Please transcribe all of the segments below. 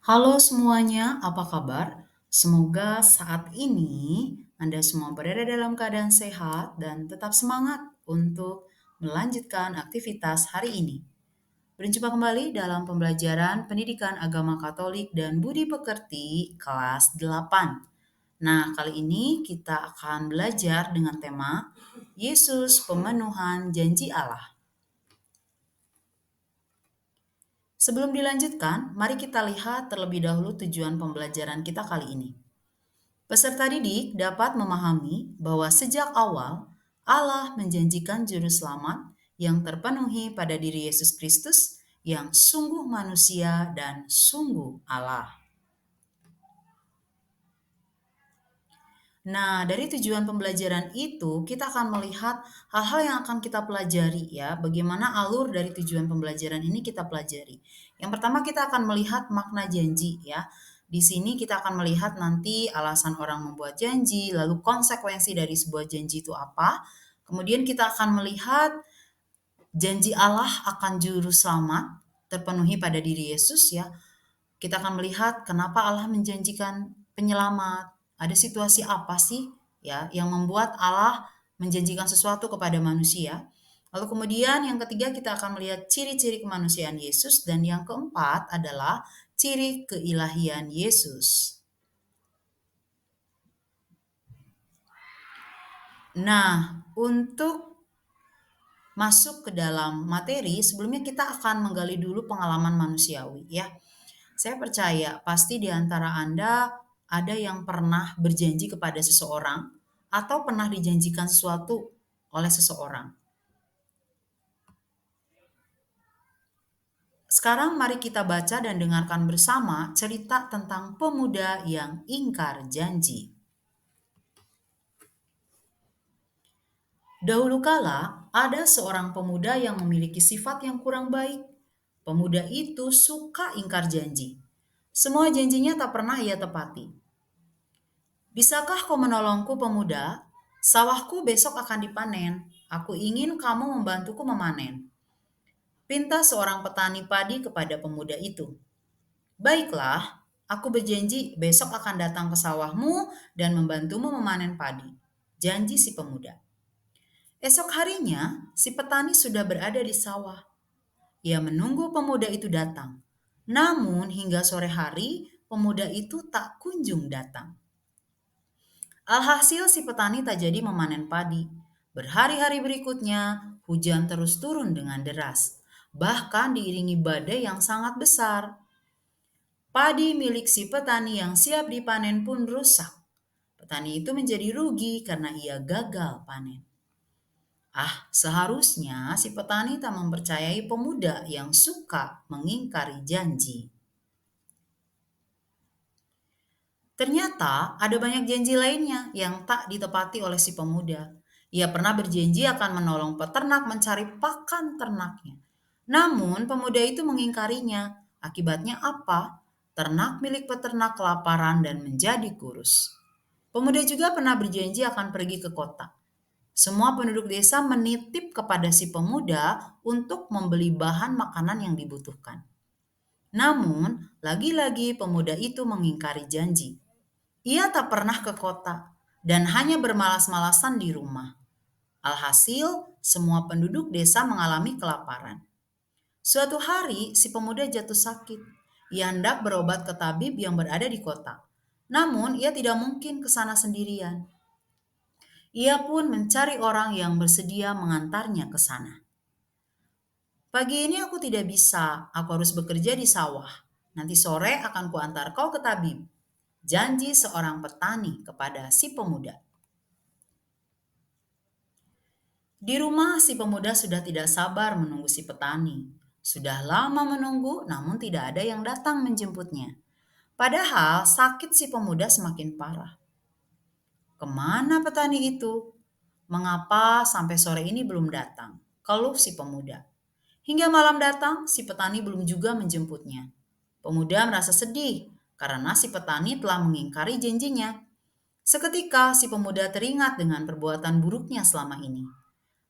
Halo semuanya, apa kabar? Semoga saat ini Anda semua berada dalam keadaan sehat dan tetap semangat untuk melanjutkan aktivitas hari ini. Berjumpa kembali dalam pembelajaran Pendidikan Agama Katolik dan Budi Pekerti kelas 8. Nah, kali ini kita akan belajar dengan tema Yesus Pemenuhan Janji Allah. Sebelum dilanjutkan, mari kita lihat terlebih dahulu tujuan pembelajaran kita kali ini. Peserta didik dapat memahami bahwa sejak awal Allah menjanjikan juru selamat yang terpenuhi pada diri Yesus Kristus yang sungguh manusia dan sungguh Allah. Nah, dari tujuan pembelajaran itu, kita akan melihat hal-hal yang akan kita pelajari ya, bagaimana alur dari tujuan pembelajaran ini kita pelajari. Yang pertama kita akan melihat makna janji ya. Di sini kita akan melihat nanti alasan orang membuat janji, lalu konsekuensi dari sebuah janji itu apa. Kemudian kita akan melihat janji Allah akan juru selamat terpenuhi pada diri Yesus ya. Kita akan melihat kenapa Allah menjanjikan penyelamat. Ada situasi apa sih ya yang membuat Allah menjanjikan sesuatu kepada manusia? Lalu kemudian yang ketiga kita akan melihat ciri-ciri kemanusiaan Yesus dan yang keempat adalah ciri keilahian Yesus. Nah, untuk masuk ke dalam materi, sebelumnya kita akan menggali dulu pengalaman manusiawi ya. Saya percaya pasti di antara Anda ada yang pernah berjanji kepada seseorang atau pernah dijanjikan sesuatu oleh seseorang. Sekarang mari kita baca dan dengarkan bersama cerita tentang pemuda yang ingkar janji. Dahulu kala, ada seorang pemuda yang memiliki sifat yang kurang baik. Pemuda itu suka ingkar janji. Semua janjinya tak pernah ia tepati. Bisakah kau menolongku, pemuda? Sawahku besok akan dipanen. Aku ingin kamu membantuku memanen. Pinta seorang petani padi kepada pemuda itu. Baiklah, aku berjanji besok akan datang ke sawahmu dan membantumu memanen padi. Janji si pemuda. Esok harinya, si petani sudah berada di sawah. Ia menunggu pemuda itu datang. Namun hingga sore hari, pemuda itu tak kunjung datang. Alhasil si petani tak jadi memanen padi. Berhari-hari berikutnya, hujan terus turun dengan deras. Bahkan diiringi badai yang sangat besar. Padi milik si petani yang siap dipanen pun rusak. Petani itu menjadi rugi karena ia gagal panen. Seharusnya si petani tak mempercayai pemuda yang suka mengingkari janji. Ternyata ada banyak janji lainnya yang tak ditepati oleh si pemuda. Ia pernah berjanji akan menolong peternak mencari pakan ternaknya. Namun pemuda itu mengingkarinya. Akibatnya apa? Ternak milik peternak kelaparan dan menjadi kurus. Pemuda juga pernah berjanji akan pergi ke kota. Semua penduduk desa menitip kepada si pemuda untuk membeli bahan makanan yang dibutuhkan. Namun, lagi-lagi pemuda itu mengingkari janji. Ia tak pernah ke kota dan hanya bermalas-malasan di rumah. Alhasil, semua penduduk desa mengalami kelaparan. Suatu hari, si pemuda jatuh sakit. Ia hendak berobat ke tabib yang berada di kota. Namun, ia tidak mungkin ke sana sendirian. Ia pun mencari orang yang bersedia mengantarnya ke sana. Pagi ini aku tidak bisa, aku harus bekerja di sawah. Nanti sore akan kuantar kau ke tabib. Janji seorang petani kepada si pemuda. Di rumah si pemuda sudah tidak sabar menunggu si petani. Sudah lama menunggu namun tidak ada yang datang menjemputnya. Padahal sakit si pemuda semakin parah. Kemana petani itu? Mengapa sampai sore ini belum datang? Keluh si pemuda. Hingga malam datang, si petani belum juga menjemputnya. Pemuda merasa sedih karena si petani telah mengingkari janjinya. Seketika si pemuda teringat dengan perbuatan buruknya selama ini.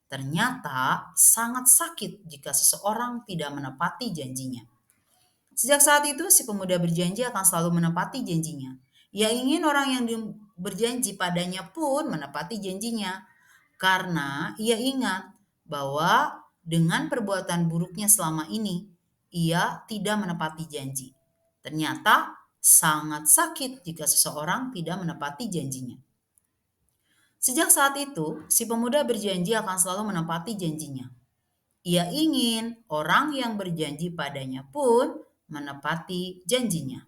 Ternyata sangat sakit jika seseorang tidak menepati janjinya. Sejak saat itu, si pemuda berjanji akan selalu menepati janjinya. Ia ingin orang yang berjanji padanya pun menepati janjinya, karena ia ingat bahwa dengan perbuatan buruknya selama ini, ia tidak menepati janji. Ternyata sangat sakit jika seseorang tidak menepati janjinya. Sejak saat itu, si pemuda berjanji akan selalu menepati janjinya. Ia ingin orang yang berjanji padanya pun menepati janjinya.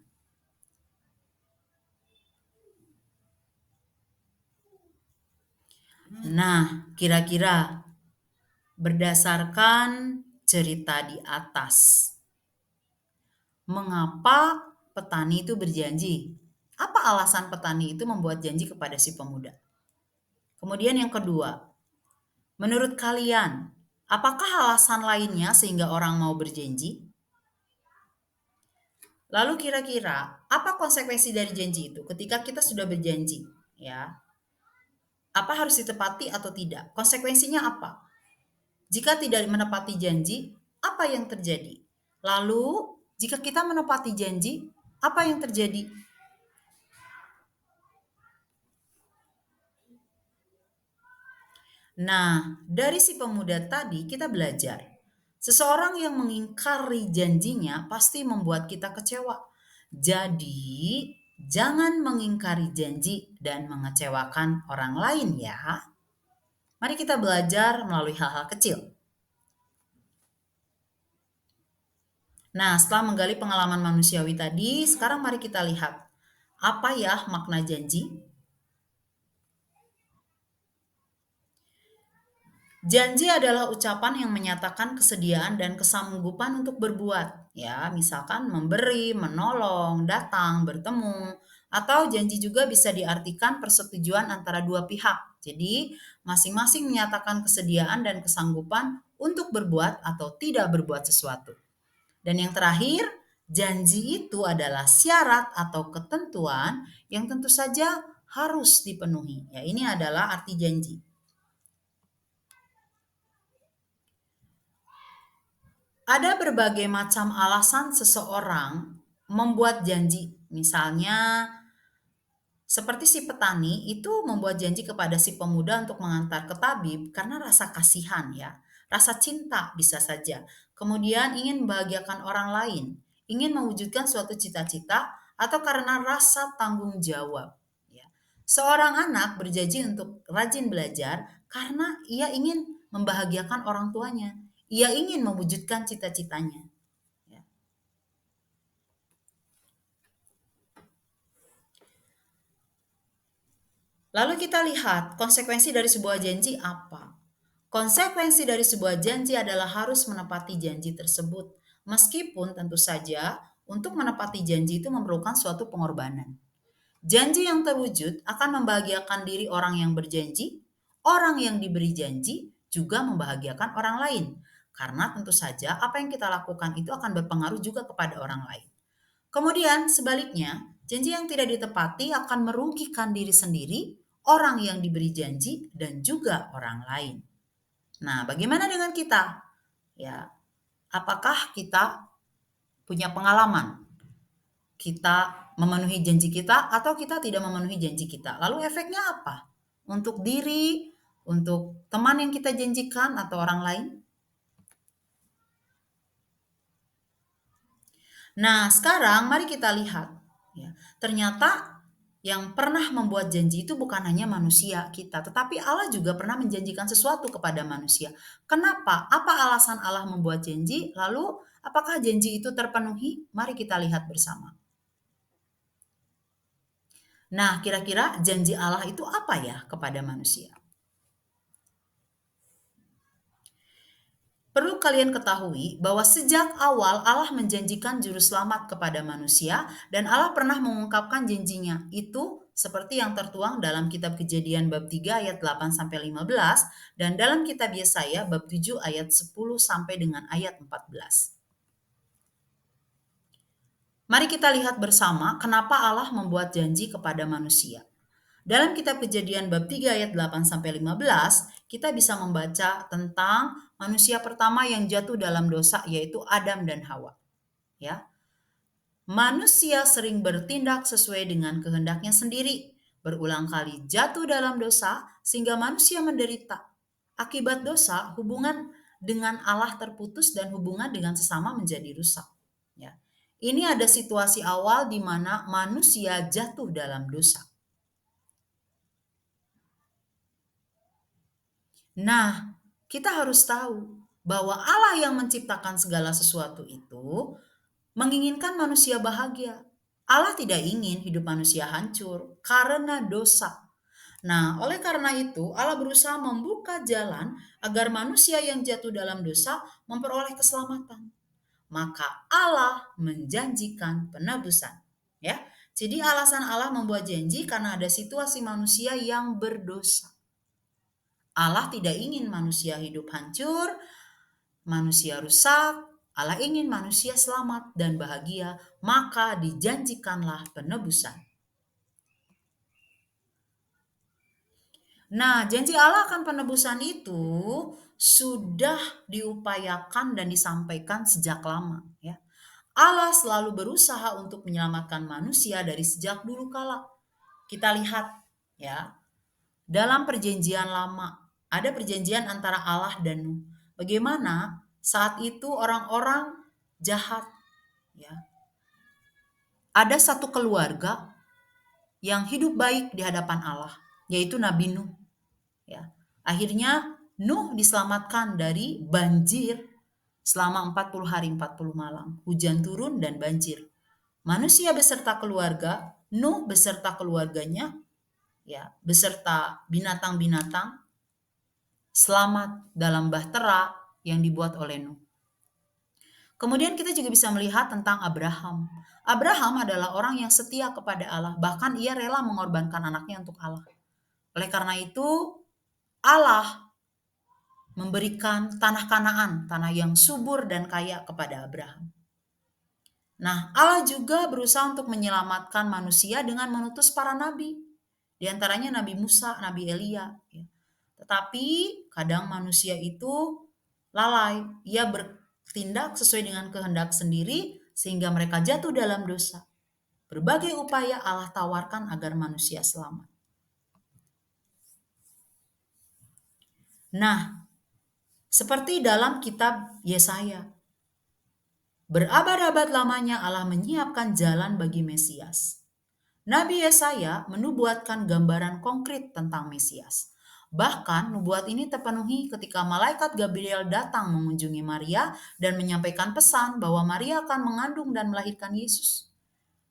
Nah, kira-kira berdasarkan cerita di atas, mengapa petani itu berjanji? Apa alasan petani itu membuat janji kepada si pemuda? Kemudian yang kedua, menurut kalian, apakah alasan lainnya sehingga orang mau berjanji? Lalu kira-kira apa konsekuensi dari janji itu ketika kita sudah berjanji, ya? Apa harus ditepati atau tidak? Konsekuensinya apa? Jika tidak menepati janji, apa yang terjadi? Lalu, jika kita menepati janji, apa yang terjadi? Nah, dari si pemuda tadi kita belajar. Seseorang yang mengingkari janjinya pasti membuat kita kecewa. Jadi, jangan mengingkari janji dan mengecewakan orang lain ya. Mari kita belajar melalui hal-hal kecil. Nah, setelah menggali pengalaman manusiawi tadi, sekarang mari kita lihat apa ya makna janji. Janji adalah ucapan yang menyatakan kesediaan dan kesanggupan untuk berbuat, ya, misalkan memberi, menolong, datang, bertemu, atau janji juga bisa diartikan persetujuan antara dua pihak. Jadi, masing-masing menyatakan kesediaan dan kesanggupan untuk berbuat atau tidak berbuat sesuatu. Dan yang terakhir, janji itu adalah syarat atau ketentuan yang tentu saja harus dipenuhi. Ya, ini adalah arti janji. Ada berbagai macam alasan seseorang membuat janji. Misalnya, seperti si petani itu membuat janji kepada si pemuda untuk mengantar ke tabib karena rasa kasihan ya, rasa cinta bisa saja. Kemudian ingin membahagiakan orang lain, ingin mewujudkan suatu cita-cita atau karena rasa tanggung jawab. Ya. Seorang anak berjanji untuk rajin belajar karena ia ingin membahagiakan orang tuanya. Ia ingin mewujudkan cita-citanya. Ya. Lalu kita lihat konsekuensi dari sebuah janji apa. Konsekuensi dari sebuah janji adalah harus menepati janji tersebut. Meskipun tentu saja untuk menepati janji itu memerlukan suatu pengorbanan. Janji yang terwujud akan membahagiakan diri orang yang berjanji, orang yang diberi janji juga membahagiakan orang lain. Karena tentu saja apa yang kita lakukan itu akan berpengaruh juga kepada orang lain. Kemudian sebaliknya, janji yang tidak ditepati akan merugikan diri sendiri, orang yang diberi janji, dan juga orang lain. Nah, bagaimana dengan kita? Ya, apakah kita punya pengalaman? Kita memenuhi janji kita atau kita tidak memenuhi janji kita? Lalu efeknya apa? Untuk diri, untuk teman yang kita janjikan atau orang lain? Nah, sekarang mari kita lihat. Ya, ternyata yang pernah membuat janji itu bukan hanya manusia kita, tetapi Allah juga pernah menjanjikan sesuatu kepada manusia. Kenapa? Apa alasan Allah membuat janji? Lalu, apakah janji itu terpenuhi? Mari kita lihat bersama. Nah, kira-kira janji Allah itu apa ya kepada manusia? Perlu kalian ketahui bahwa sejak awal Allah menjanjikan juru selamat kepada manusia dan Allah pernah mengungkapkan janjinya itu seperti yang tertuang dalam kitab Kejadian bab 3 ayat 8 sampai 15 dan dalam kitab Yesaya bab 7 ayat 10 sampai dengan ayat 14. Mari kita lihat bersama kenapa Allah membuat janji kepada manusia. Dalam kitab Kejadian bab 3 ayat 8 sampai 15, kita bisa membaca tentang manusia pertama yang jatuh dalam dosa yaitu Adam dan Hawa. Ya. Manusia sering bertindak sesuai dengan kehendaknya sendiri, berulang kali jatuh dalam dosa sehingga manusia menderita. Akibat dosa, hubungan dengan Allah terputus dan hubungan dengan sesama menjadi rusak. Ya. Ini ada situasi awal di mana manusia jatuh dalam dosa. Nah, kita harus tahu bahwa Allah yang menciptakan segala sesuatu itu menginginkan manusia bahagia. Allah tidak ingin hidup manusia hancur karena dosa. Nah, oleh karena itu, Allah berusaha membuka jalan agar manusia yang jatuh dalam dosa memperoleh keselamatan. Maka Allah menjanjikan penebusan. Ya, jadi alasan Allah membuat janji karena ada situasi manusia yang berdosa. Allah tidak ingin manusia hidup hancur, manusia rusak. Allah ingin manusia selamat dan bahagia, maka dijanjikanlah penebusan. Nah, janji Allah akan penebusan itu sudah diupayakan dan disampaikan sejak lama, ya. Allah selalu berusaha untuk menyelamatkan manusia dari sejak dulu kala. Kita lihat, ya, dalam perjanjian lama ada perjanjian antara Allah dan Nuh. Bagaimana saat itu orang-orang jahat, ya. Ada satu keluarga yang hidup baik di hadapan Allah, yaitu Nabi Nuh, ya. Akhirnya Nuh diselamatkan dari banjir selama 40 hari 40 malam. Hujan turun dan banjir. Manusia beserta keluarga, Nuh beserta keluarganya, ya, beserta binatang-binatang selamat dalam bahtera yang dibuat oleh Nuh. Kemudian kita juga bisa melihat tentang Abraham. Abraham adalah orang yang setia kepada Allah, bahkan ia rela mengorbankan anaknya untuk Allah. Oleh karena itu, Allah memberikan tanah Kanaan, tanah yang subur dan kaya kepada Abraham. Nah, Allah juga berusaha untuk menyelamatkan manusia dengan mengutus para nabi. Di antaranya Nabi Musa, Nabi Elia. Ya. Tetapi kadang manusia itu lalai. Ia bertindak sesuai dengan kehendak sendiri sehingga mereka jatuh dalam dosa. Berbagai upaya Allah tawarkan agar manusia selamat. Nah, seperti dalam kitab Yesaya, berabad-abad lamanya Allah menyiapkan jalan bagi Mesias. Nabi Yesaya menubuatkan gambaran konkret tentang Mesias. Bahkan nubuat ini terpenuhi ketika malaikat Gabriel datang mengunjungi Maria dan menyampaikan pesan bahwa Maria akan mengandung dan melahirkan Yesus.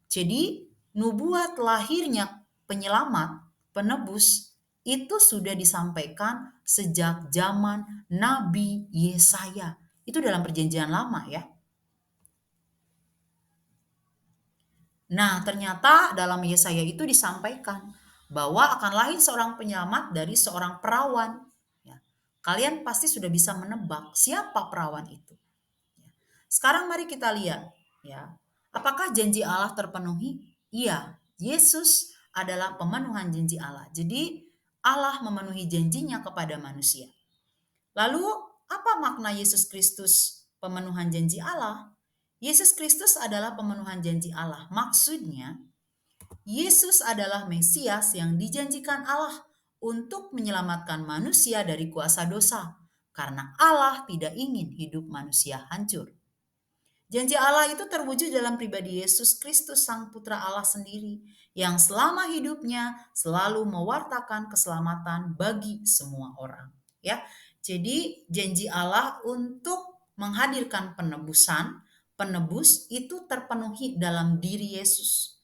Jadi nubuat lahirnya penyelamat, penebus itu sudah disampaikan sejak zaman Nabi Yesaya. Itu dalam perjanjian lama, ya. Nah, ternyata dalam Yesaya itu disampaikan bahwa akan lahir seorang penyelamat dari seorang perawan. Ya. Kalian pasti sudah bisa menebak siapa perawan itu. Ya. Sekarang mari kita lihat, ya, apakah janji Allah terpenuhi? Iya, Yesus adalah pemenuhan janji Allah. Jadi Allah memenuhi janjinya kepada manusia. Lalu apa makna Yesus Kristus pemenuhan janji Allah? Yesus Kristus adalah pemenuhan janji Allah. Maksudnya, Yesus adalah Mesias yang dijanjikan Allah untuk menyelamatkan manusia dari kuasa dosa, karena Allah tidak ingin hidup manusia hancur. Janji Allah itu terwujud dalam pribadi Yesus Kristus, Sang Putra Allah sendiri, yang selama hidupnya selalu mewartakan keselamatan bagi semua orang. Ya, jadi janji Allah untuk menghadirkan penebusan, penebus itu terpenuhi dalam diri Yesus.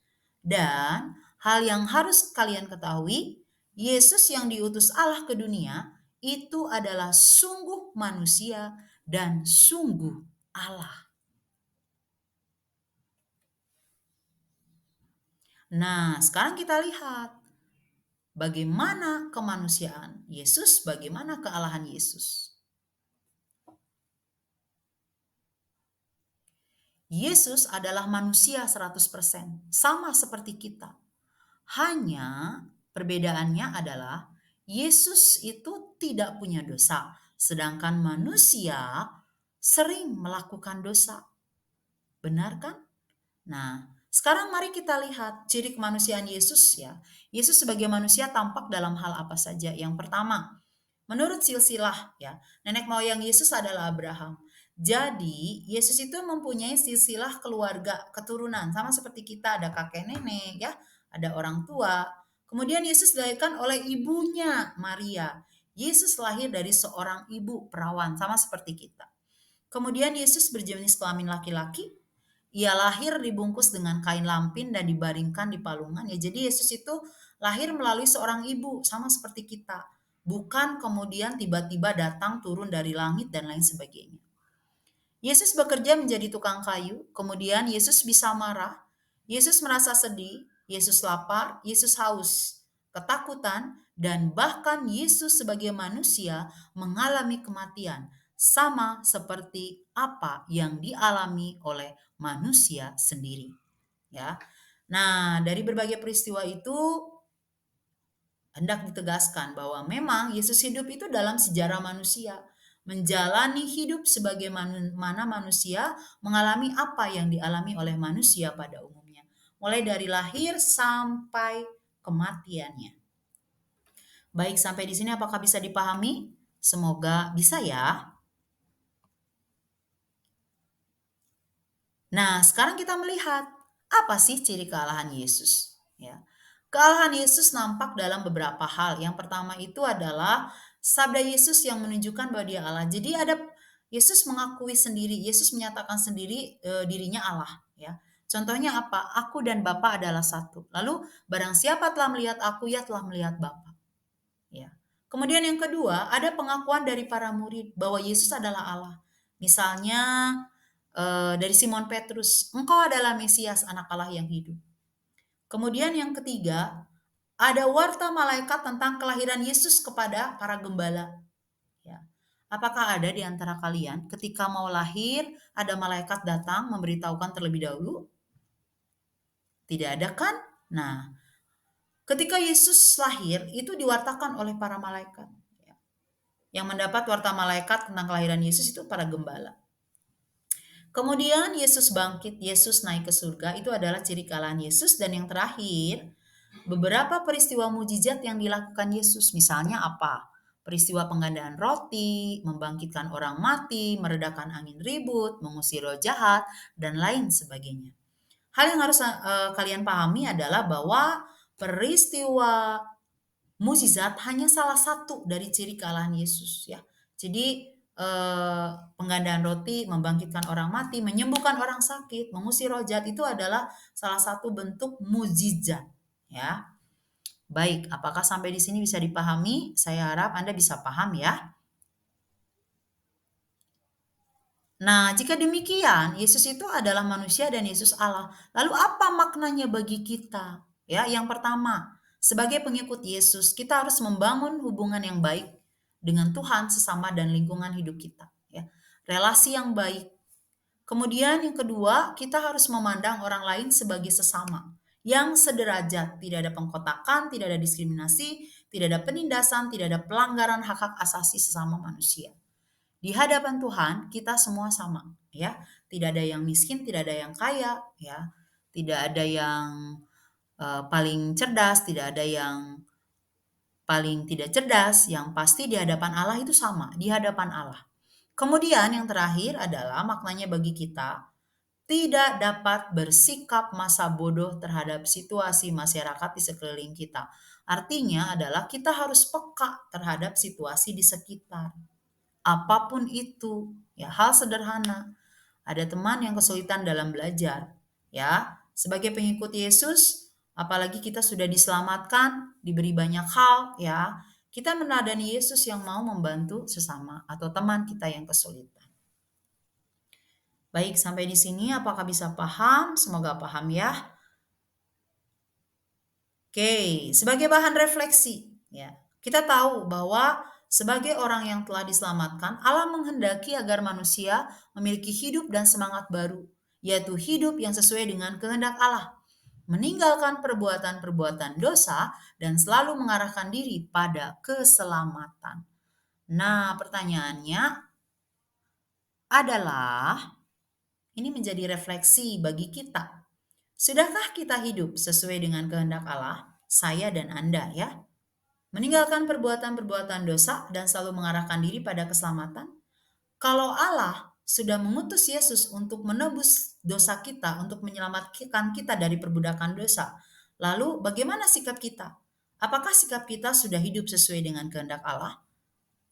Dan hal yang harus kalian ketahui, Yesus yang diutus Allah ke dunia itu adalah sungguh manusia dan sungguh Allah. Nah, sekarang kita lihat bagaimana kemanusiaan Yesus, bagaimana kealahan Yesus. Yesus adalah manusia 100%, sama seperti kita. Hanya perbedaannya adalah Yesus itu tidak punya dosa, sedangkan manusia sering melakukan dosa. Benar kan? Nah, sekarang mari kita lihat ciri kemanusiaan Yesus ya. Yesus sebagai manusia tampak dalam hal apa saja? Yang pertama, menurut silsilah ya, nenek moyang Yesus adalah Abraham. Jadi, Yesus itu mempunyai silsilah keluarga, keturunan, sama seperti kita ada kakek nenek ya, ada orang tua. Kemudian Yesus dilahirkan oleh ibunya Maria. Yesus lahir dari seorang ibu perawan, sama seperti kita. Kemudian Yesus berjenis kelamin laki-laki. Ia lahir dibungkus dengan kain lampin dan dibaringkan di palungan. Ya, jadi Yesus itu lahir melalui seorang ibu, sama seperti kita. Bukan kemudian tiba-tiba datang turun dari langit dan lain sebagainya. Yesus bekerja menjadi tukang kayu, kemudian Yesus bisa marah, Yesus merasa sedih, Yesus lapar, Yesus haus, ketakutan, dan bahkan Yesus sebagai manusia mengalami kematian, sama seperti apa yang dialami oleh manusia sendiri. Ya, nah dari berbagai peristiwa itu hendak ditegaskan bahwa memang Yesus hidup itu dalam sejarah manusia, menjalani hidup sebagaimana manusia mengalami apa yang dialami oleh manusia pada umumnya, mulai dari lahir sampai kematiannya. Baik, sampai di sini apakah bisa dipahami? Semoga bisa ya. Nah, sekarang kita melihat apa sih ciri kealahan Yesus? Ya. Kealahan Yesus nampak dalam beberapa hal. Yang pertama itu adalah sabda Yesus yang menunjukkan bahwa dia Allah. Jadi ada Yesus mengakui sendiri, Yesus menyatakan sendiri dirinya Allah, ya. Contohnya apa? Aku dan Bapa adalah satu. Lalu barang siapa telah melihat aku, ia telah melihat Bapa, ya. Kemudian yang kedua, ada pengakuan dari para murid bahwa Yesus adalah Allah. Misalnya dari Simon Petrus, engkau adalah Mesias, anak Allah yang hidup. Kemudian yang ketiga, ada warta malaikat tentang kelahiran Yesus kepada para gembala. Ya. Apakah ada di antara kalian ketika mau lahir, ada malaikat datang memberitahukan terlebih dahulu? Tidak ada kan? Nah, ketika Yesus lahir, itu diwartakan oleh para malaikat. Ya. Yang mendapat warta malaikat tentang kelahiran Yesus itu para gembala. Kemudian Yesus bangkit, Yesus naik ke surga, itu adalah ciri kealahan Yesus. Dan yang terakhir, beberapa peristiwa mujizat yang dilakukan Yesus. Misalnya apa? Peristiwa penggandaan roti, membangkitkan orang mati, meredakan angin ribut, mengusir roh jahat, dan lain sebagainya. Hal yang harus kalian pahami adalah bahwa peristiwa mukjizat hanya salah satu dari ciri kealahan Yesus ya. Jadi penggandaan roti, membangkitkan orang mati, menyembuhkan orang sakit, mengusir roh jahat itu adalah salah satu bentuk mukjizat ya. Baik, apakah sampai di sini bisa dipahami? Saya harap Anda bisa paham ya. Nah, jika demikian, Yesus itu adalah manusia dan Yesus Allah. Lalu apa maknanya bagi kita? Ya, yang pertama, sebagai pengikut Yesus, kita harus membangun hubungan yang baik dengan Tuhan, sesama dan lingkungan hidup kita, ya. Relasi yang baik. Kemudian yang kedua, kita harus memandang orang lain sebagai sesama yang sederajat, tidak ada pengkotakan, tidak ada diskriminasi, tidak ada penindasan, tidak ada pelanggaran hak-hak asasi sesama manusia. Di hadapan Tuhan kita semua sama, ya. Tidak ada yang miskin, tidak ada yang kaya, ya. Tidak ada yang paling cerdas, tidak ada yang paling tidak cerdas, yang pasti di hadapan Allah itu sama, di hadapan Allah. Kemudian yang terakhir adalah maknanya bagi kita tidak dapat bersikap masa bodoh terhadap situasi masyarakat di sekeliling kita. Artinya adalah kita harus peka terhadap situasi di sekitar. Apapun itu, ya hal sederhana. Ada teman yang kesulitan dalam belajar, ya. Sebagai pengikut Yesus, apalagi kita sudah diselamatkan, diberi banyak hal, ya. Kita meneladani Yesus yang mau membantu sesama atau teman kita yang kesulitan. Baik, sampai di sini apakah bisa paham? Semoga paham ya. Oke, sebagai bahan refleksi, ya. Kita tahu bahwa sebagai orang yang telah diselamatkan, Allah menghendaki agar manusia memiliki hidup dan semangat baru, yaitu hidup yang sesuai dengan kehendak Allah, meninggalkan perbuatan-perbuatan dosa dan selalu mengarahkan diri pada keselamatan. Nah, pertanyaannya adalah ini menjadi refleksi bagi kita. Sudahkah kita hidup sesuai dengan kehendak Allah? Saya dan Anda ya. Meninggalkan perbuatan-perbuatan dosa dan selalu mengarahkan diri pada keselamatan. Kalau Allah sudah mengutus Yesus untuk menebus dosa kita, untuk menyelamatkan kita dari perbudakan dosa, lalu bagaimana sikap kita? Apakah sikap kita sudah hidup sesuai dengan kehendak Allah?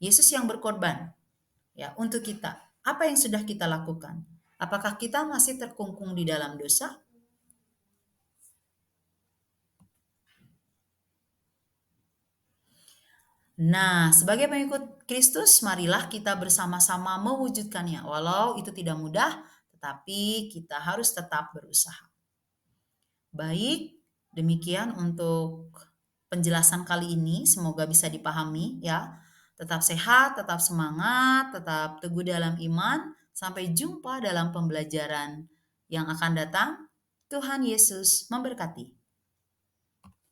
Yesus yang berkorban ya untuk kita. Apa yang sudah kita lakukan? Apakah kita masih terkungkung di dalam dosa? Nah, sebagai pengikut Kristus, marilah kita bersama-sama mewujudkannya. Walau itu tidak mudah, tetapi kita harus tetap berusaha. Baik, demikian untuk penjelasan kali ini. Semoga bisa dipahami ya. Tetap sehat, tetap semangat, tetap teguh dalam iman. Sampai jumpa dalam pembelajaran yang akan datang. Tuhan Yesus memberkati.